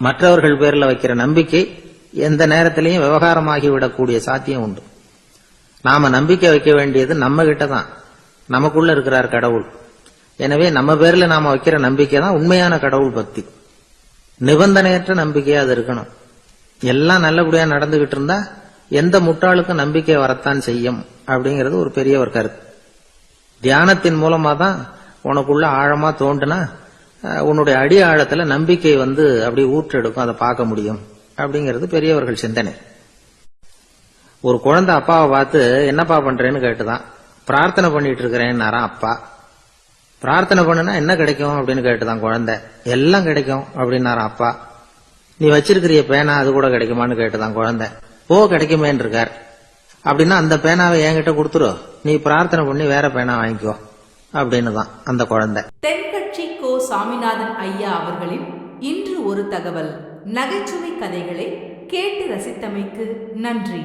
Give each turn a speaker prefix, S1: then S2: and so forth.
S1: மற்றவர்கள் பேர்ல வைக்கிற நம்பிக்கை எந்த நேரத்திலையும் விவகாரமாகி விடக்கூடிய சாத்தியம் உண்டு. நாம நம்பிக்கை வைக்க வேண்டியது நம்ம கிட்ட தான், நமக்குள்ள இருக்கிறார் கடவுள். எனவே நம்ம பேர்ல நாம வைக்கிற நம்பிக்கை தான் உண்மையான கடவுள் பக்தி. நிபந்தனையற்ற நம்பிக்கையா அது இருக்கணும். எல்லாம் நல்லபடியா நடந்துகிட்டு இருந்தா எந்த முட்டாளுக்கும் நம்பிக்கை வரத்தான் செய்யும் அப்படிங்கிறது ஒரு பெரிய ஒரு கருத்து. தியானத்தின் மூலமா தான் உனக்குள்ள ஆழமா தோண்டுனா உன்னுடைய அடி ஆழத்துல நம்பிக்கை அப்படி ஊற்றெடுக்கும், அதை பார்க்க முடியும் அப்படிங்கிறது பெரியவர்கள் சிந்தனை. ஒரு குழந்தை அப்பாவை பார்த்து என்னப்பா பண்றேன்னு கேட்டுதான். பிரார்த்தனை பண்ணிட்டு இருக்கிறேன்னாராம் அப்பா. பிரார்த்தனை பண்ணுனா என்ன கிடைக்கும் அப்படின்னு கேட்டுதான் குழந்தை. எல்லாம் கிடைக்கும் அப்படின்னாராம் அப்பா. நீ வச்சிருக்கிறிய பேனா அது கூட கிடைக்குமான்னு கேட்டுதான் குழந்தை. கிடைக்குமேன்னு இருக்கார். அப்படின்னா அந்த பேனாவை என்கிட்ட கொடுத்துரு, நீ பிரார்த்தனை பண்ணி வேற பேனா வாங்கிக்கோ அப்படின்னு தான் அந்த குழந்தை.
S2: தென்கட்சி கோ சாமிநாதன் ஐயா அவர்களின் இன்று ஒரு தகவல் நகைச்சுவை கதைகளை கேட்டு ரசித்தமைக்கு நன்றி.